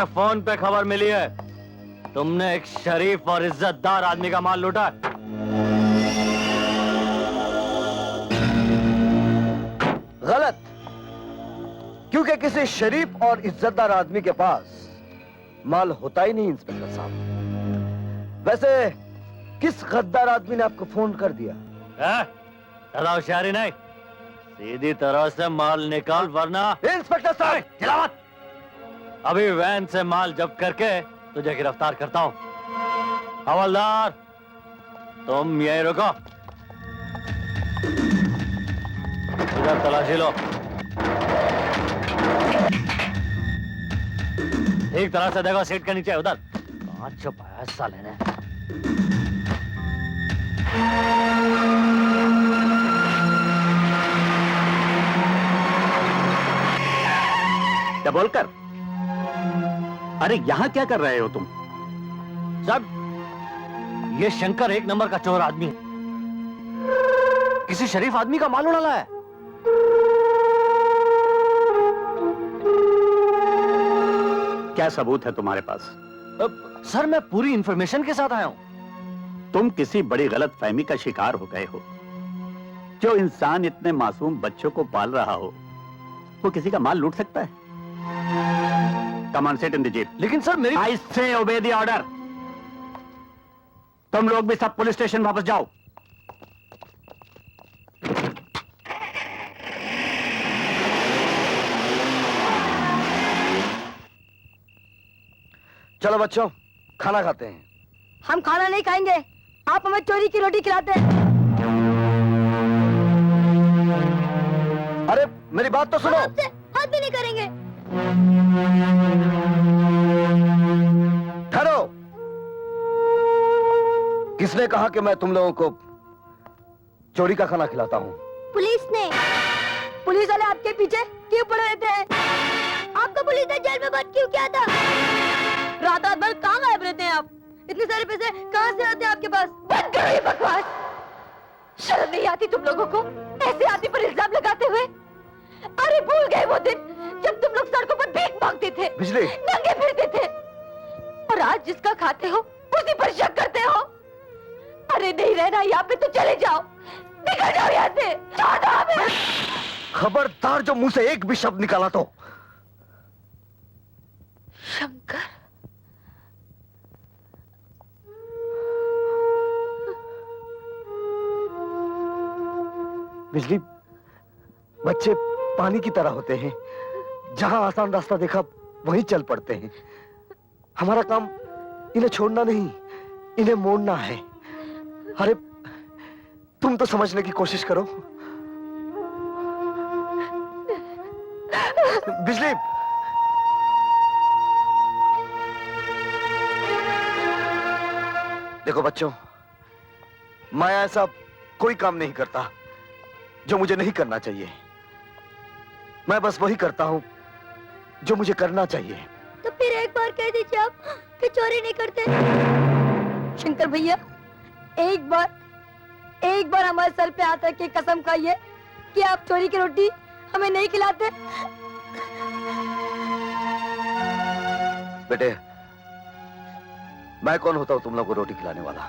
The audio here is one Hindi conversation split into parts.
मुझे फोन पे खबर मिली है तुमने एक शरीफ और इज्जतदार आदमी का माल लूटा। गलत, क्योंकि किसी शरीफ और इज्जतदार आदमी के पास माल होता ही नहीं इंस्पेक्टर साहब। वैसे किस गद्दार आदमी ने आपको फोन कर दिया? ज्यादा होशियारी नहीं, सीधी तरह से माल निकाल वरना। इंस्पेक्टर साहब चिल्ला मत। अभी वैन से माल जब्त करके तुझे गिरफ्तार करता हूं। हवलदार तुम यहीं रुको, इधर तलाशी लो। ठीक तरह से देखो, सीट के नीचे उधर। कहां छुपाया है साले ने? क्या बोलकर? अरे यहां क्या कर रहे हो तुम? साहब ये शंकर एक नंबर का चोर आदमी है, किसी शरीफ आदमी का माल उड़ा है। क्या सबूत है तुम्हारे पास? सर मैं पूरी इंफॉर्मेशन के साथ आया हूं। तुम किसी बड़ी गलत फहमी का शिकार हो गए हो। जो इंसान इतने मासूम बच्चों को पाल रहा हो वो किसी का माल लूट सकता है? Come on, sit in the jeep. लेकिन सर मेरी I say obey the order. तुम लोग भी सब पुलिस स्टेशन वापस जाओ। चलो बच्चों खाना खाते हैं। हम खाना नहीं खाएंगे, आप हमें चोरी की रोटी खिलाते हैं। अरे मेरी बात तो सुनो। आपसे हाथ भी नहीं करेंगे। ठहरो, किसने कहा कि मैं तुम लोगों को चोरी का खाना खिलाता हूँ? पुलिस ने। पुलिस वाले आपके पीछे क्यों पड़े रहते हैं? आपको पुलिस ने जेल में बंद क्यों किया था? रात रात भर कहाँ गायब रहते हैं आप? इतने सारे पैसे कहाँ से आते हैं आपके पास? बंद करो ये बकवास। शर्म नहीं आती तुम लोगों को ऐसे आदमी पर इल्जाम लगाते हुए? अरे भूल गए वो दिन जब तुम लोग सड़कों पर भीख मांगते थे, बिजली नंगे फिरते थे, और आज जिसका खाते हो उसी पर शक करते हो। अरे नहीं रहना यहाँ पे तो चले जाओ, निकल जाओ यहाँ से, छोड़ दो हमें। खबरदार जो मुंह से एक भी शब्द निकाला तो। शंकर, बिजली, बच्चे पानी की तरह होते हैं, जहां आसान रास्ता देखा वहीं चल पड़ते हैं। हमारा काम इन्हें छोड़ना नहीं, इन्हें मोड़ना है। अरे तुम तो समझने की कोशिश करो। बिजली, देखो बच्चों, मैं ऐसा कोई काम नहीं करता जो मुझे नहीं करना चाहिए। मैं बस वही करता हूं जो मुझे करना चाहिए। तो फिर एक बार कह दीजिए आप कि चोरी नहीं करते। शंकर भैया, एक बार हमारे सर पे हाथ रख के कसम खाइए कि आप चोरी की रोटी हमें नहीं खिलाते। बेटे, मैं कौन होता हूं तुम लोग को रोटी खिलाने वाला?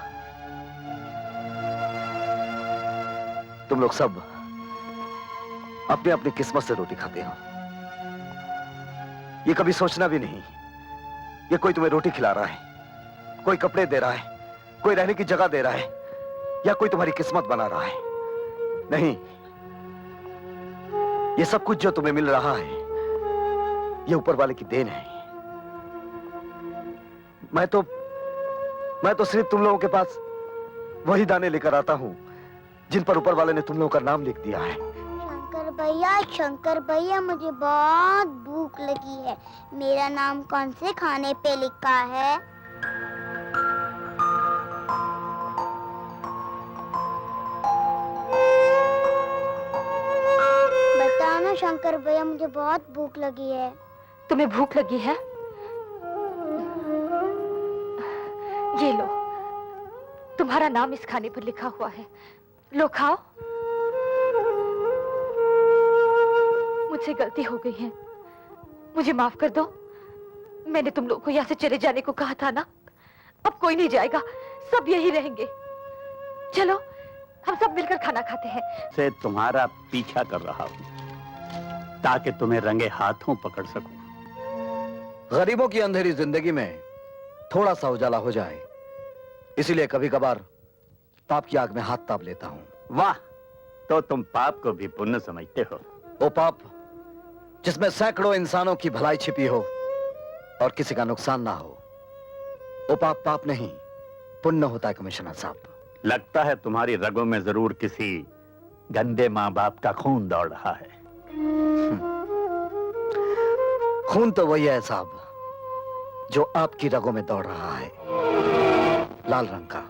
तुम लोग सब अपनी अपनी किस्मत से रोटी खाते हो। ये कभी सोचना भी नहीं ये कोई तुम्हें रोटी खिला रहा है, कोई कपड़े दे रहा है, कोई रहने की जगह दे रहा है, या कोई तुम्हारी किस्मत बना रहा है। नहीं, ये सब कुछ जो तुम्हें मिल रहा है ये ऊपर वाले की देन है। मैं तो सिर्फ तुम लोगों के पास वही दाने लेकर आता हूं जिन पर ऊपर वाले ने तुम लोगों का नाम लिख दिया है। शंकर भैया मुझे बहुत भूख लगी है। मेरा नाम कौन से खाने पे लिखा है? बताओ ना शंकर भैया, मुझे बहुत भूख लगी है। तुम्हें भूख लगी है? ये लो, तुम्हारा नाम इस खाने पर लिखा हुआ है, लो खाओ। मुझसे गलती हो गई है, मुझे माफ कर दो। मैंने तुम लोग को यहाँ से चले जाने को कहा था ना। अब कोई नहीं जाएगा, सब यही रहेंगे। चलो हम सब मिलकर खाना खाते हैं। से तुम्हारा पीछा कर रहा हूं ताकि तुम्हें रंगे हाथों पकड़ सकूं। गरीबों की अंधेरी जिंदगी में थोड़ा सा उजाला हो जाए, इसीलिए कभी कभार पाप की आग में हाथ ताप लेता हूं। वाह, तो तुम पाप को भी पुण्य समझते हो। वो पाप जिसमें सैकड़ों इंसानों की भलाई छिपी हो और किसी का नुकसान ना हो, वो पाप पाप नहीं पुण्य होता है कमिश्नर साहब। लगता है तुम्हारी रगों में जरूर किसी गंदे माँ बाप का खून दौड़ रहा है। खून तो वही है साहब जो आपकी रगों में दौड़ रहा है, लाल रंग का।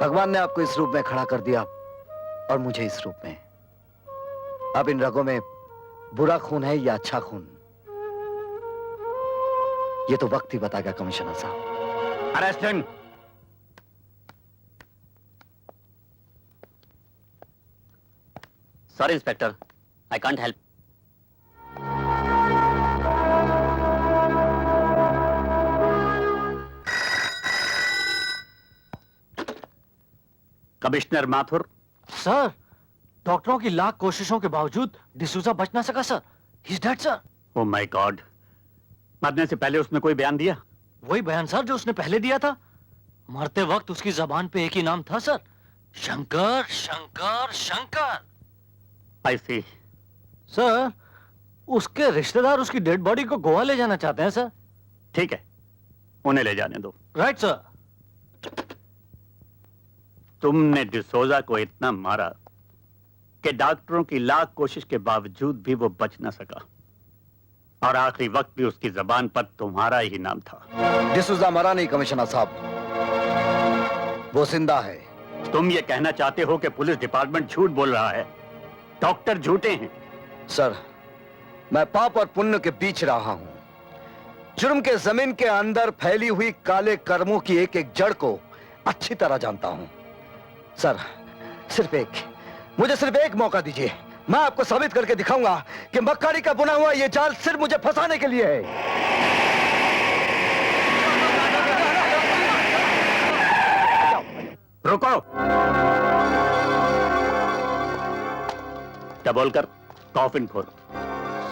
भगवान ने आपको इस रूप में खड़ा कर दिया और मुझे इस रूप में। अब इन रगों में बुरा खून है या अच्छा खून, ये तो वक्त ही बताएगा कमिश्नर साहब। Arrest him. Sorry inspector, I can't help. Commissioner Mathur. Sir, डॉक्टरों की लाख कोशिशों के बावजूद डिसूजा बच ना सका sir. He is dead sir. Oh my God, मरने से पहले उसने कोई बयान दिया? वही बयान सर जो उसने पहले दिया था। मरते वक्त उसकी जबान पे एक ही नाम था सर, शंकर शंकर शंकर। आई सी। सर, उसके रिश्तेदार उसकी डेड बॉडी को गोवा ले जाना चाहते हैं सर। ठीक है, उन्हें ले जाने दो। Right sir. तुमने डिसोजा को इतना मारा कि डॉक्टरों की लाख कोशिश के बावजूद भी वो बच ना सका, और आखिरी वक्त भी उसकी जबान पर तुम्हारा ही नाम था। डिसूजा मरा नहीं कमिश्नर साहब, वो जिंदा है। तुम ये कहना चाहते हो कि पुलिस डिपार्टमेंट झूठ बोल रहा है, डॉक्टर झूठे हैं? सर, मैं पाप और पुण्य के बीच रहा हूं। जुर्म के जमीन के अंदर फैली हुई काले कर्मों की एक एक जड़ को अच्छी तरह जानता हूं। सर, मुझे सिर्फ एक मौका दीजिए, मैं आपको साबित करके दिखाऊंगा कि मक्कारी का बुना हुआ यह जाल सिर्फ मुझे फंसाने के लिए है। रुको। क्या बोलकर कॉफिन खोल।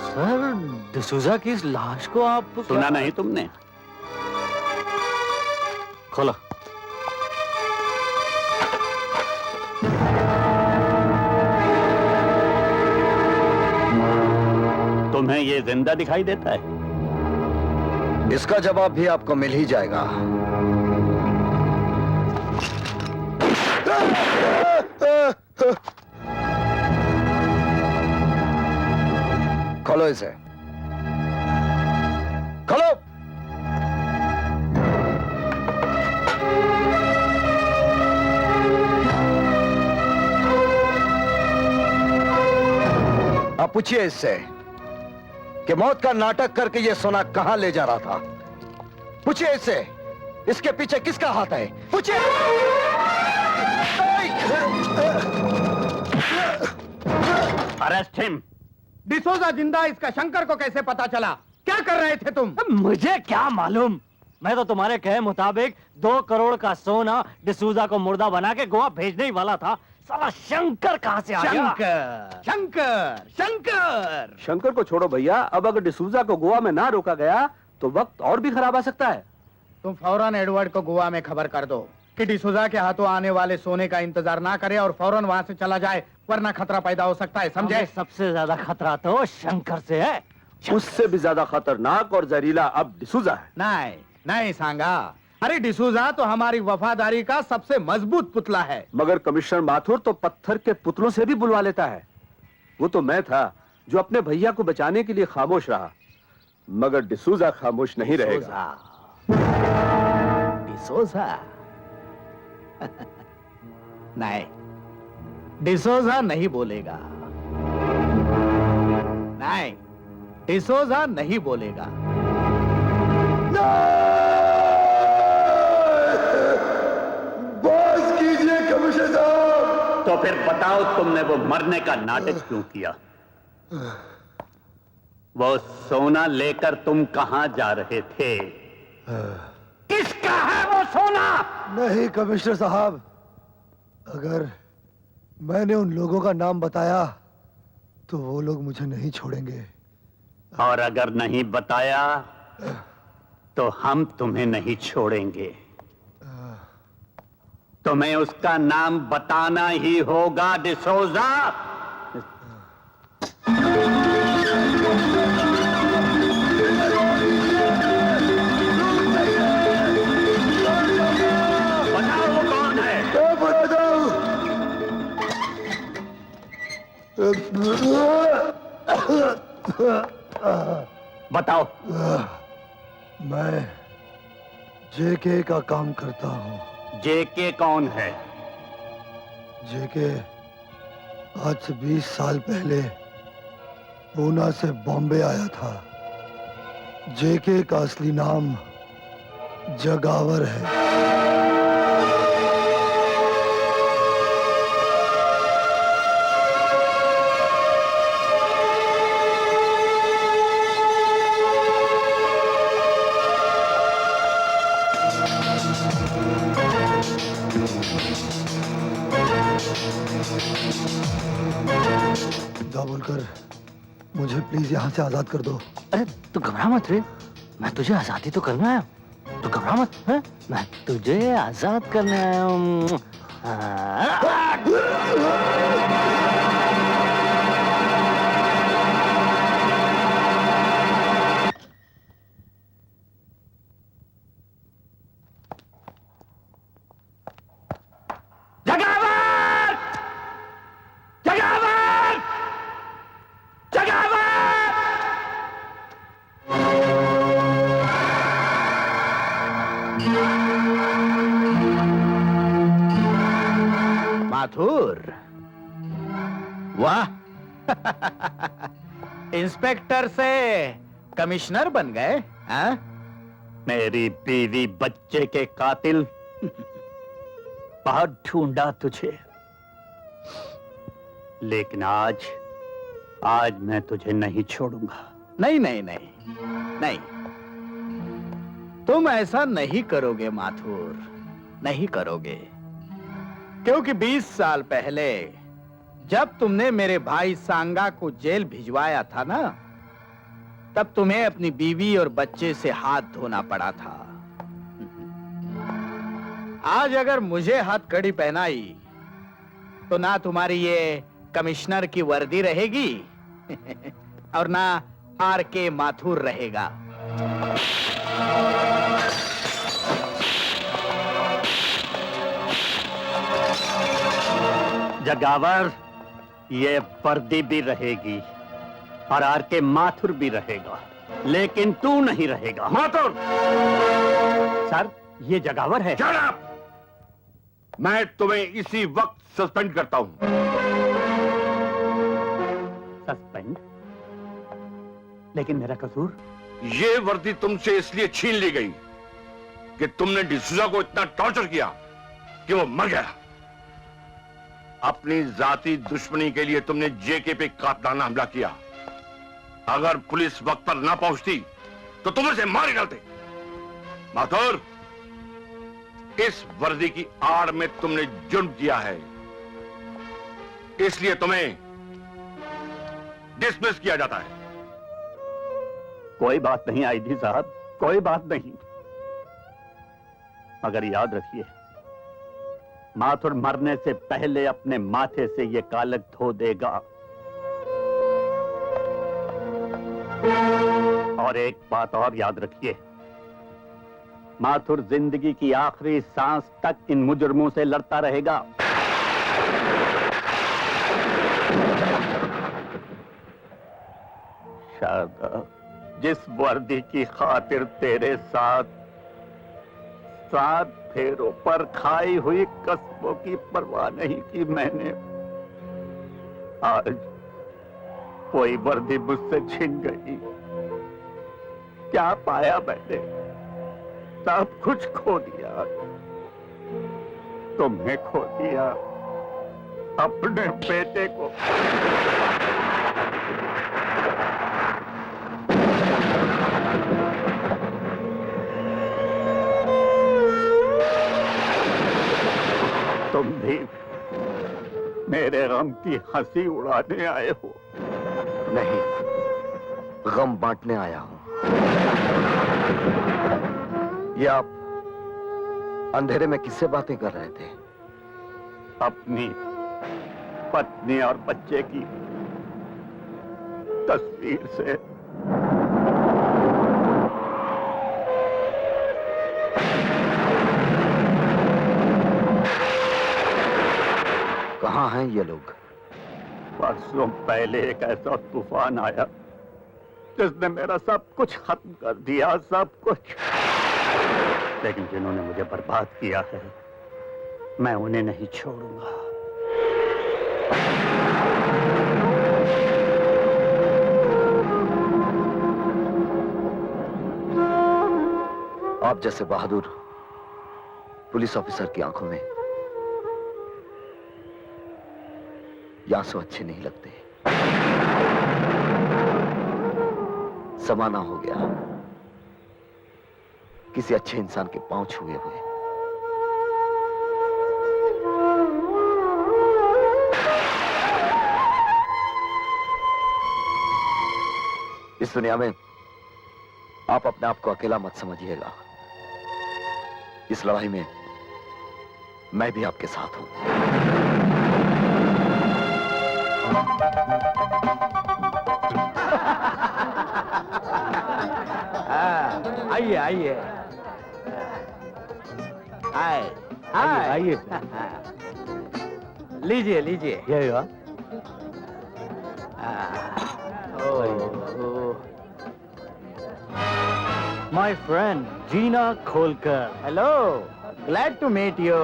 सर, डिसूजा की इस लाश को आप सुना नहीं तुमने? खोलो। तुम्हें ये जिंदा दिखाई देता है? इसका जवाब भी आपको मिल ही जाएगा। खोलो इसे, खोलो। अब पूछिए इससे कि मौत का नाटक करके ये सोना कहां ले जा रहा था। पूछिए इससे, इसके पीछे किसका हाथ है? पूछिए। Arrest him. डिसोजा जिंदा, इसका शंकर को कैसे पता चला? क्या कर रहे थे तुम? मुझे क्या मालूम, मैं तो तुम्हारे कहे मुताबिक 2 करोड़ का सोना डिसूजा को मुर्दा बना के गोवा भेजने ही वाला था। साला शंकर कहां से आ गया? शंकर शंकर शंकर। शंकर को छोड़ो भैया, अब अगर डिसूजा को गोवा में ना रोका गया तो वक्त और भी खराब आ सकता है। तुम फौरन एडवर्ड को गोवा में खबर कर दो कि डिसूजा के हाथों आने वाले सोने का इंतजार ना करे और फौरन वहां से चला जाए, वरना खतरा पैदा हो सकता है, समझे? सबसे ज्यादा खतरा तो शंकर से है। उससे भी ज्यादा खतरनाक और जहरीला अब डिसूजा है। नहीं नहीं सांगा, अरे डिसूजा तो हमारी वफादारी का सबसे मजबूत पुतला है। मगर कमिश्नर माथुर तो पत्थर के पुतलों से भी बुलवा लेता है। वो तो मैं था जो अपने भैया को बचाने के लिए खामोश रहा, मगर डिसूजा खामोश नहीं रहेगा। डिसोजा नहीं, डिसोजा नहीं बोलेगा। नहीं, डिसोजा नहीं बोलेगा। बस कीजिए कमिश्नर साहब। तो फिर बताओ तुमने वो मरने का नाटक क्यों किया? वो सोना लेकर तुम कहां जा रहे थे? किसका है वो सोना? नहीं कमिश्नर साहब, अगर मैंने उन लोगों का नाम बताया तो वो लोग मुझे नहीं छोड़ेंगे। और अगर नहीं बताया तो हम तुम्हें नहीं छोड़ेंगे। तुम्हें उसका नाम बताना ही होगा डिसोजा। बताओ वो कौन है? बताओ। मैं जेके का काम करता हूँ। जेके कौन है? जेके आज से 20 साल पहले पूना से बॉम्बे आया था। जेके का असली नाम जगावर है। जा बोलकर मुझे प्लीज यहाँ से आजाद कर दो। अरे तू घबरा मत रे, मैं तुझे आजादी तो करने आया हूँ। तू घबरा मत, है? मैं तुझे आजाद करने आया हूँ। जगावर! जगावर! जगावर! माथुर, वाह! इंस्पेक्टर से कमिश्नर बन गए, हाँ? मेरी बीवी बच्चे के कातिल, बहुत ढूंढा तुझे, लेकिन आज मैं तुझे नहीं छोड़ूंगा। नहीं नहीं नहीं नहीं, तुम ऐसा नहीं करोगे माथुर, नहीं करोगे। क्योंकि 20 साल पहले जब तुमने मेरे भाई सांगा को जेल भिजवाया था ना, तब तुम्हें अपनी बीवी और बच्चे से हाथ धोना पड़ा था। आज अगर मुझे हथकड़ी पहनाई तो ना तुम्हारी ये कमिश्नर की वर्दी रहेगी और ना आर.के. माथुर रहेगा। जगावर, ये वर्दी भी रहेगी और आर.के. माथुर भी रहेगा, लेकिन तू नहीं रहेगा। माथुर! सर, ये जगावर है। Shut up! मैं तुम्हें इसी वक्त सस्पेंड करता हूं। सस्पेंड? लेकिन मेरा कसूर? ये वर्दी तुमसे इसलिए छीन ली गई कि तुमने डिसूजा को इतना टॉर्चर किया कि वो मर गया। अपनी जाती दुश्मनी के लिए तुमने जेके पे कातलाना हमला किया। अगर पुलिस वक्त पर ना पहुंचती तो तुम इसे मार ही डालते। माथुर, इस वर्दी की आड़ में तुमने जुर्म किया है, इसलिए तुम्हें डिसमिस किया जाता है। कोई बात नहीं आईजी साहब, कोई बात नहीं। मगर याद रखिए, माथुर मरने से पहले अपने माथे से ये कालक धो देगा। और एक बात और याद रखिए, माथुर जिंदगी की आखिरी सांस तक इन मुजरमों से लड़ता रहेगा। शारदा, जिस वर्दी की खातिर तेरे साथ 7 फेरों पर खाई हुई कस्मों की परवाह नहीं की मैंने, आज कोई वर्दी मुझसे छिन गई। क्या पाया मैंने? सब कुछ खो दिया। तुमने खो दिया अपने बेटे को। मेरे गम की हंसी उड़ाने आए हो? नहीं, गम बांटने आया हूं। ये आप अंधेरे में किससे बातें कर रहे थे? अपनी पत्नी और बच्चे की तस्वीर से। कहाँ हैं ये लोग? परसों पहले एक ऐसा तूफान आया जिसने मेरा सब कुछ खत्म कर दिया, सब कुछ। लेकिन जिन्होंने मुझे बर्बाद किया है, मैं उन्हें नहीं छोड़ूंगा। आप जैसे बहादुर पुलिस ऑफिसर की आंखों में ये आंसू अच्छे नहीं लगते। समाना हो गया किसी अच्छे इंसान के पांव छुए हुए। इस दुनिया में आप अपने आप को अकेला मत समझिएगा। इस लड़ाई में मैं भी आपके साथ हूं। आइए आइए आइए लीजिए लीजिए। ये माय फ्रेंड जीना खोलकर। Hello, glad to meet you.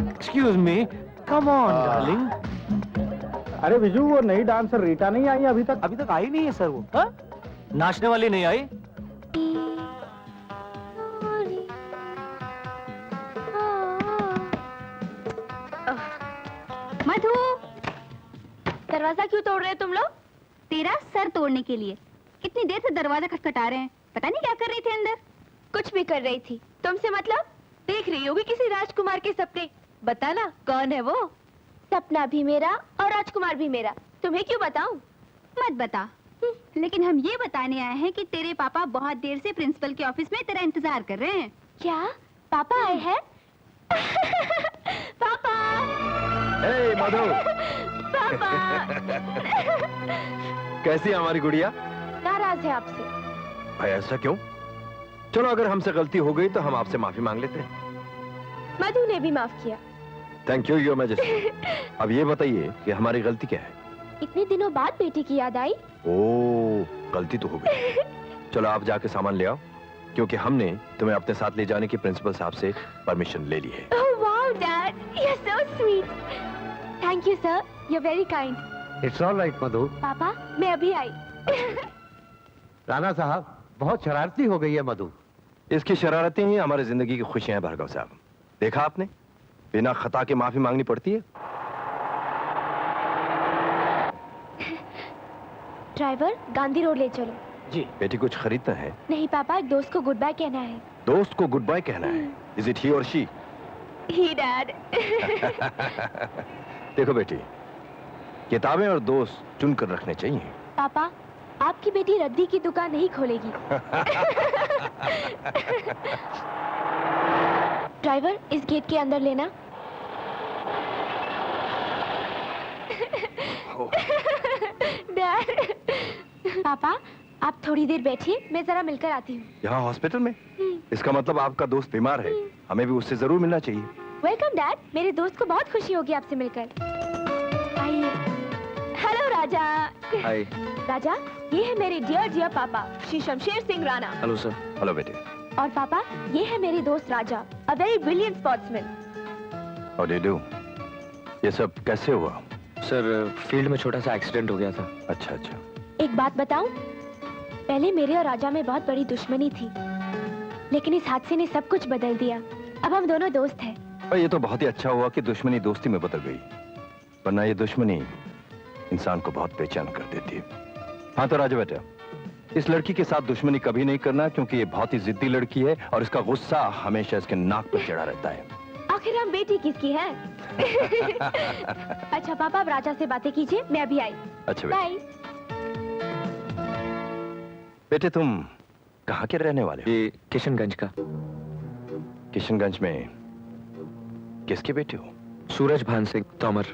Excuse me, come on darling. अरे विजू, वो नई डांसर रीटा नहीं आई अभी तक? अभी तक आई नहीं है सर वो। हा? नाचने वाली नहीं आई? मधु, दरवाजा क्यों तोड़ रहे हो तुम लोग? तेरा सर तोड़ने के लिए। कितनी देर से दरवाजा खटखटा रहे हैं, पता नहीं क्या कर रही थी अंदर। कुछ भी कर रही थी। तुमसे मतलब? देख रही होगी किसी राजकुमार के सपने। बताना कौन है वो? सपना भी मेरा और राजकुमार भी मेरा। तुम्हें क्यों बताऊं? मत बता। लेकिन हम ये बताने आए हैं कि तेरे पापा बहुत देर से प्रिंसिपल के ऑफिस में तेरा इंतजार कर रहे हैं। क्या पापा आए हैं? पापा! हे मधु, पापा! कैसी है हमारी गुड़िया? नाराज है आपसे। भाई ऐसा क्यों? चलो, अगर हमसे गलती हो गई तो हम आपसे माफी मांग लेते हैं। मधु ने भी माफ किया। Thank you your majesty. अब ये बताइए कि हमारी गलती क्या है? इतने दिनों बाद बेटी की याद आई। ओह, गलती तो हो गई। चलो आप जाके सामान ले आओ, क्योंकि हमने तुम्हें अपने साथ ले जाने की प्रिंसिपल साहब से परमिशन ले ली है। Oh wow, Dad, you're so sweet. Thank you, sir. You're very kind. It's all right Madhu. पापा, मैं अभी आई। राणा साहब, बहुत शरारती हो गई है मधु। इसकी शरारतें ही हमारी जिंदगी की खुशियां हैं भार्गव साहब। देखा आपने, बिना खता के माफी मांगनी पड़ती है। ड्राइवर, गांधी रोड ले चलो। जी। बेटी कुछ खरीदना है? नहीं पापा, एक दोस्त को गुड बाय कहना है। दोस्त को गुड बाय कहना है? इज इट ही और शी? He dad. देखो बेटी, किताबें और दोस्त चुनकर रखने चाहिए। पापा, आपकी बेटी रद्दी की दुकान नहीं खोलेगी। ड्राइवर, इस गेट के अंदर लेना। डैड। पापा, आप थोड़ी देर बैठिए, मैं जरा मिलकर आती हूँ। यहाँ हॉस्पिटल में? इसका मतलब आपका दोस्त बीमार है, हमें भी उससे जरूर मिलना चाहिए। वेलकम डैड, मेरे दोस्त को बहुत खुशी होगी आपसे मिलकर। आइए। हेलो राजा। हाय। राजा, ये है मेरे डियर पापा, Shri Shamsher Singh Rana. Hello sir. Hello बेटे। और पापा, ये है मेरे दोस्त Raja, a very brilliant sportsman. How do you do? ये सब कैसे हुआ? सर, फील्ड में छोटा सा एक्सीडेंट हो गया था। अच्छा अच्छा। एक बात बताऊं? पहले मेरे और राजा में बहुत बड़ी दुश्मनी थी, लेकिन इस हादसे ने सब कुछ बदल दिया। अब हम दोनों दोस्त हैं। और ये तो बहुत ही अच्छा हुआ कि दुश्मनी दोस्ती में बदल गई, वरना ये दुश्मनी इंसान को बहुत बेचैन कर देती है। हाँ तो राजा बेटा, इस लड़की के साथ दुश्मनी कभी नहीं करना, क्योंकि ये बहुत ही जिद्दी लड़की है और इसका गुस्सा हमेशा इसके नाक पर चढ़ा रहता है। आखिर हम बेटी किसकी है? अच्छा पापा, अब राजा से बातें कीजिए, मैं अभी आई। अच्छा बाय। बेटे तुम कहाँ के रहने वाले हो? ये किशनगंज का। किशनगंज में किसके बेटे हो? सूरज भान सिंह तोमर।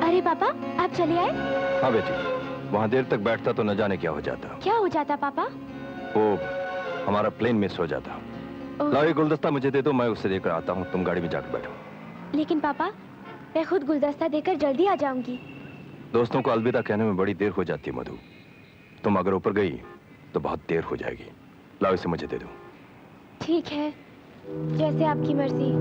अरे पापा, आप चले आए? हाँ बेटी, वहाँ देर तक बैठता तो न जाने क्या हो जाता। क्या हो जाता पापा? वो हमारा प्लेन मिस हो जाता। लाओ ये गुलदस्ता मुझे दे दो, मैं उससे देकर आता हूँ, तुम गाड़ी में जाकर बैठो। लेकिन पापा, मैं खुद गुलदस्ता देकर जल्दी आ जाऊंगी। दोस्तों को अलविदा कहने में बड़ी देर हो जाती है मधु। तुम अगर ऊपर गई तो बहुत देर हो जाएगी। लाओ इसे मुझे दे दो। ठीक है, जैसे आपकी मर्जी।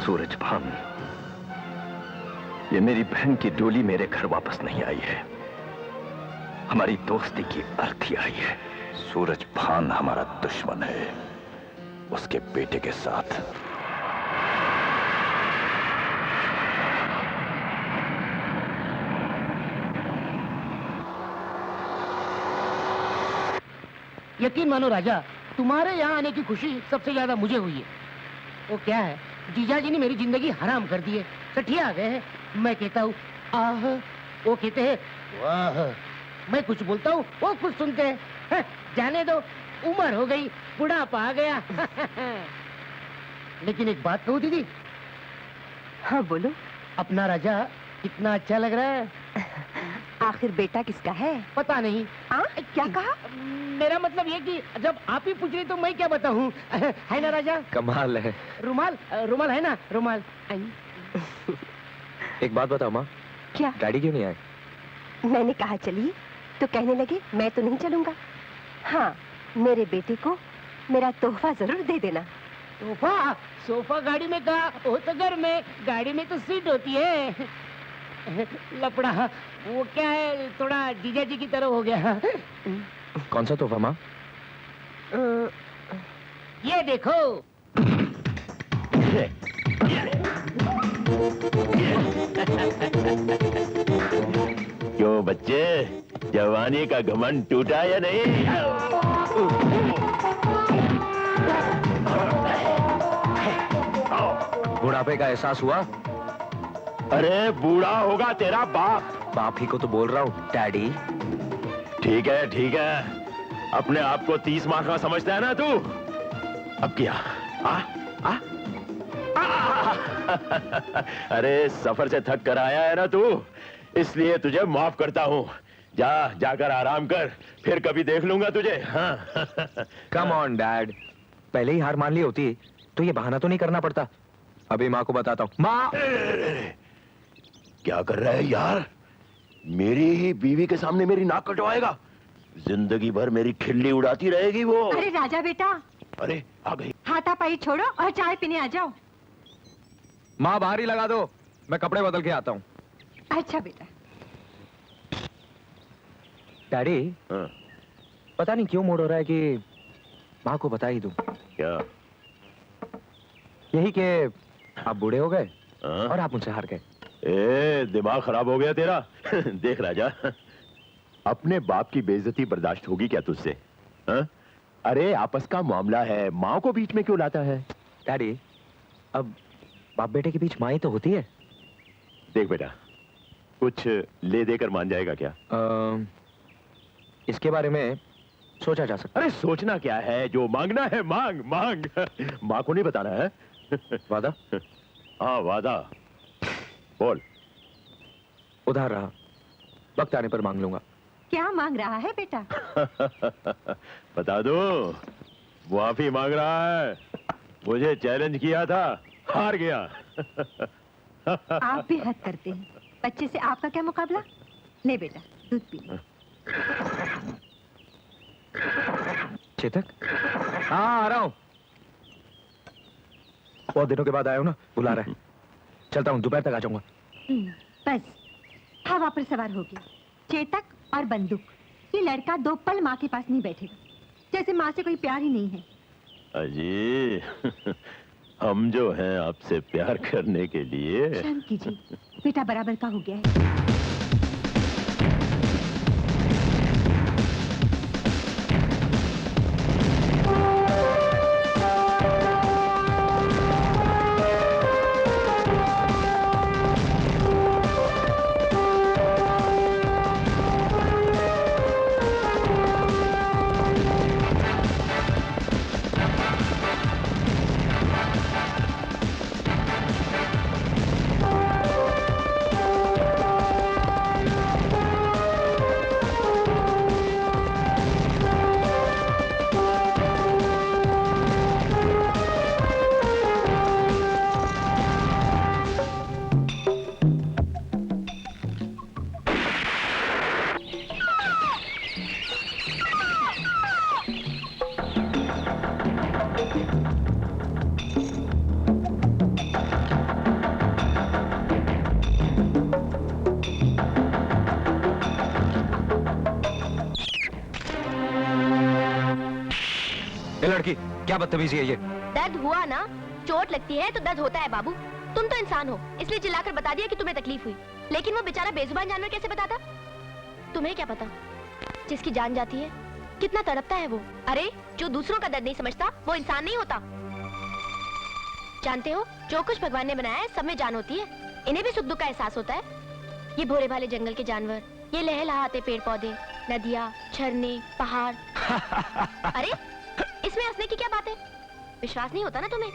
सूरज भान, ये मेरी बहन की डोली मेरे घर वापस नहीं आई है, हमारी दोस्ती की अर्थी आई है। सूरज भान हमारा दुश्मन है, उसके बेटे के साथ। यकीन मानो राजा, तुम्हारे यहाँ आने की खुशी सबसे ज्यादा मुझे हुई है। वो क्या है, जीजाजी ने मेरी जिंदगी हराम कर दी है, सठिया आ गए हैं। मैं कहता हूँ आह, वो कहते हैं वाह। मैं कुछ बोलता हूँ, वो कुछ सुनते हैं। जाने दो, उम्र हो गई, बुढ़ापा आ गया। लेकिन एक बात कहूँ दीदी। हाँ बोलो। अपना राजा कितना अच्छा लग रहा है। आखिर बेटा किसका है? पता नहीं। क्या कहा? मेरा मतलब ये कि जब आप ही पूछ रहे तो मैं क्या बताऊं। है ना राजा? कमाल है। रुमाल, रुमाल है ना? रुमाल। एक बात बताओ माँ। क्या? डैडी क्यों नहीं आए? मैंने कहा चलिए तो कहने लगे मैं तो नहीं चलूंगा। हाँ, मेरे बेटे को मेरा तोहफा जरूर दे देना। तोहफा? सोफा गाड़ी में कहा, वो तो घर में, गाड़ी में तो सीट होती है। लपड़ा, वो क्या है, थोड़ा जीजा जी की तरह हो गया। कौन सा तोहफा माँ? ये देखो। क्यों बच्चे, जवानी का घमंड टूटा या नहीं? बुढ़ापे का एहसास हुआ? अरे बूढ़ा होगा तेरा बाप। बाप ही को तो बोल रहा हूँ डैडी। ठीक है ठीक है, अपने आप को 30 माह का समझता है ना तू? अब क्या? अरे सफर से थक कर आया है ना तू, इसलिए तुझे माफ करता हूँ। जाकर आराम कर, फिर कभी देख लूंगा तुझे। हाँ। कम ऑन डैड, पहले ही हार मान ली होती तो ये बहाना तो नहीं करना पड़ता। अभी माँ को बताता हूँ। माँ! क्या कर रहा है यार? मेरी ही बीवी के सामने मेरी नाक कटवाएगा? जिंदगी भर मेरी खिल्ली उड़ाती रहेगी वो। अरे राजा बेटा। अरे आ गई। हाथापाई छोड़ो और चाय पीने आ जाओ। माँ बाहर ही लगा दो, मैं कपड़े बदल के आता हूँ। अच्छा बेटा। डैडी, पता नहीं क्यों मूड हो रहा है कि माँ को बता ही दूं। क्या? यही कि आप बूढ़े हो गए और आप मुझसे हार गए। दिमाग खराब हो गया तेरा? देख राजा, अपने बाप की बेइज्जती बर्दाश्त होगी क्या तुझसे? अरे आपस का मामला है, माँ को बीच में क्यों लाता है? डैडी, अब बाप बेटे के बीच माँ ही तो होती है। देख बेटा, कुछ ले देकर मान जाएगा क्या? इसके बारे में सोचा जा सकता। अरे सोचना क्या है, जो मांगना है मांग मांग। माँ को नहीं बताना है। वादा? हाँ वादा। बोल। उधार रहा, वक्त आने पर मांग लूंगा। क्या मांग रहा है बेटा? बता दो, माफी मांग रहा है। मुझे चैलेंज किया था, हार गया। आप भी हद करते हैं। बच्चे से आपका क्या मुकाबला? ले बेटा, दूध पी ले। चेतक, हाँ आ रहा हूँ। बहुत दिनों के बाद आया हूँ ना, बुला रहा है। चलता हूँ, दोपहर तक आ जाऊंगा। बस हवा पर सवार हो गया। चेतक और बंदूक, ये लड़का 2 पल माँ के पास नहीं बैठेगा, जैसे माँ से कोई प्यार ही नहीं है। अजी, हम जो हैं आपसे प्यार करने के लिए। शर्म कीजिए, बेटा बराबर का हो गया है। लड़की, क्या बदतमीजी है ये? दर्द हुआ ना, चोट लगती है तो दर्द होता है बाबू। तुम तो इंसान हो, इसलिए चिल्लाकर बता दिया कि तुम्हें तकलीफ हुई, लेकिन वो बेचारा बेजुबान जानवर कैसे बताता? तुम्हें क्या पता, जिसकी जान जाती है कितना तड़पता है वो। अरे जो दूसरों का दर्द नहीं समझता वो इंसान नहीं होता। जानते हो, जो कुछ भगवान ने बनाया है सब में जान होती है, इन्हें भी सुख दुख का एहसास होता है। ये भोले भाले जंगल के जानवर, ये लहलहाते पेड़ पौधे, नदियाँ, झरने, पहाड़। अरे इसमें हंसने की क्या बात है? विश्वास नहीं होता ना तुम्हें?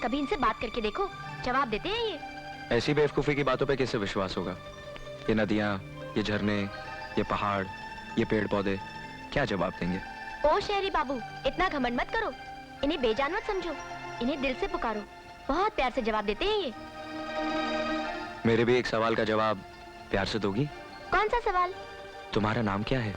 कभी इनसे बात करके देखो, जवाब देते हैं ये। ऐसी बेवकूफी की बातों पे कैसे विश्वास होगा? ये नदियाँ, ये झरने, ये पहाड़, ये पेड़ पौधे क्या जवाब देंगे? ओ शहरी बाबू, इतना घमंड मत करो, इन्हें बेजान मत समझो, इन्हें दिल से पुकारो, बहुत प्यार से जवाब देते हैं ये। मेरे भी एक सवाल का जवाब प्यार से दोगी? कौन सा सवाल? तुम्हारा नाम क्या है?